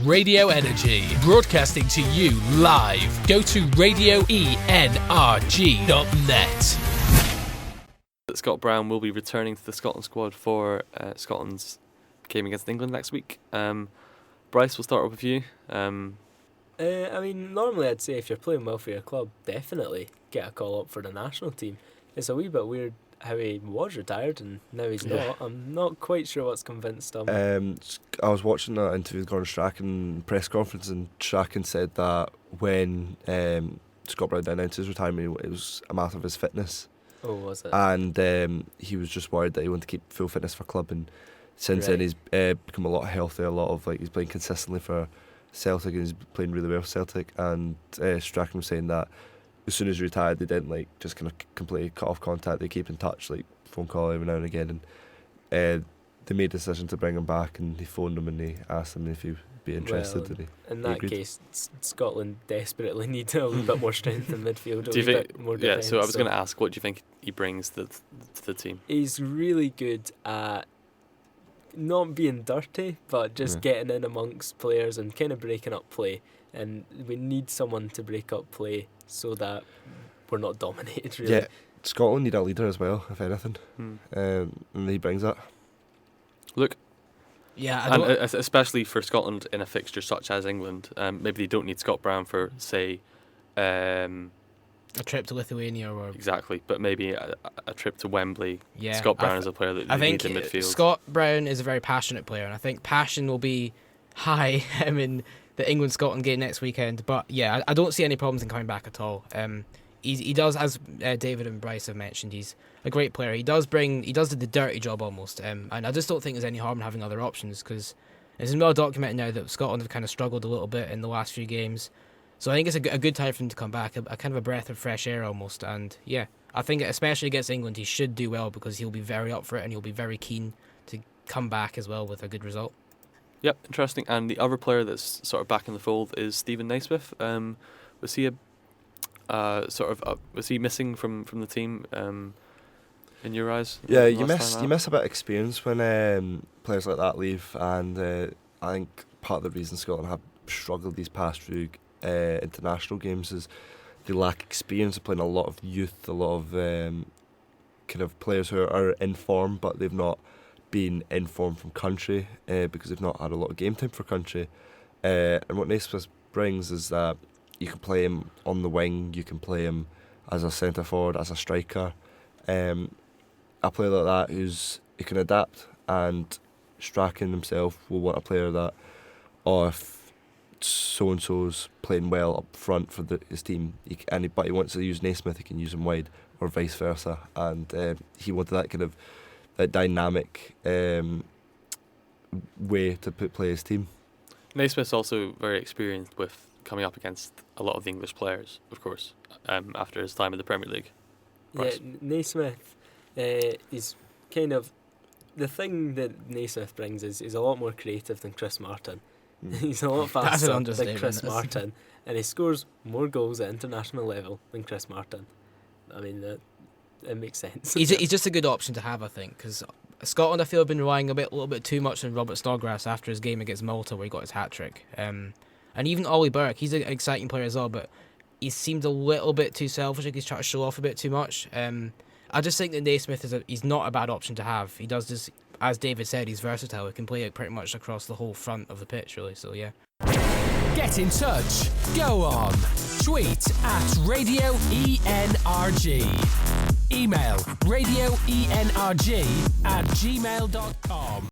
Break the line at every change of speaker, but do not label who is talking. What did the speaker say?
Radio Energy, broadcasting to you live. Go to radioenrg.net.
Scott Brown will be returning to the Scotland squad for Scotland's game against England next week. Bryce, we'll start off with you.
Normally I'd say if you're playing well for your club, definitely get a call up for the national team. It's a wee bit weird how he was retired and now he's not. I'm not quite sure what's convinced him.
I was watching that interview with Gordon Strachan press conference, and Strachan said that when Scott Brown announced his retirement, it was a matter of his fitness.
Oh, was it?
And he was just worried that he wanted to keep full fitness for club, and since then he's become a lot healthier. He's playing consistently for Celtic and he's playing really well for Celtic. And Strachan was saying that as soon as he retired, they didn't just kind of completely cut off contact. They keep in touch, phone call every now and again. And they made a decision to bring him back, and he phoned him and he asked him if he'd be interested.
Well,
and
in that case, Scotland desperately need a little bit more strength in midfield.
Do you think?
More defence,
so I was going to ask, what do you think he brings to the team?
He's really good at not being dirty, but just getting in amongst players and kind of breaking up play. And we need someone to break up play so that we're not dominated, really.
Yeah, Scotland need a leader as well, if anything. And he brings that.
Look.
Yeah,
and especially for Scotland in a fixture such as England, maybe they don't need Scott Brown for, say,
a trip to Lithuania or
exactly, but maybe a trip to Wembley.
Yeah,
Scott Brown is a player that they need in midfield.
Scott Brown is a very passionate player, and I think passion will be high in the England-Scotland game next weekend. But yeah, I don't see any problems in coming back at all. He does, as David and Bryce have mentioned, he's a great player. He does the dirty job almost, and I just don't think there's any harm in having other options, because it's well documented now that Scotland have kind of struggled a little bit in the last few games. So I think it's a good time for him to come back, a kind of a breath of fresh air almost. And yeah, I think especially against England, he should do well, because he'll be very up for it and he'll be very keen to come back as well with a good result.
Yep, interesting. And the other player that's sort of back in the fold is Stephen Naismith. Was he was he missing from the team in your eyes?
Yeah, you miss a bit of experience when players like that leave, and I think part of the reason Scotland have struggled these past few international games is they lack experience of playing a lot of youth, a lot of kind of players who are in form, but they've not been in form from country because they've not had a lot of game time for country. And what Naismith brings is that you can play him on the wing, you can play him as a centre forward, as a striker. A player like that he can adapt, and Strachan himself will want a player that, if so and so's playing well up front for his team, but he wants to use Naismith, he can use him wide, or vice versa. And he wanted that kind of that dynamic way to play his team.
Naismith's also very experienced with coming up against a lot of the English players, of course, after his time in the Premier League.
Yeah, Naismith is kind of... The thing that Naismith brings is a lot more creative than Chris Martin. He's a lot faster than Chris Martin, and he scores more goals at international level than Chris Martin. I mean, it makes sense.
He's just a good option to have, I think, because Scotland, I feel, have been relying a little bit too much on Robert Snodgrass after his game against Malta, where he got his hat-trick. And even Ollie Burke, he's an exciting player as well, but he seemed a little bit too selfish, like he's trying to show off a bit too much. I just think that Naismith he's not a bad option to have. He does this, as David said, he's versatile. He can play it pretty much across the whole front of the pitch, really, so yeah.
Get in touch. Go on. Tweet at Radio ENRG. Email radioenrg@gmail.com.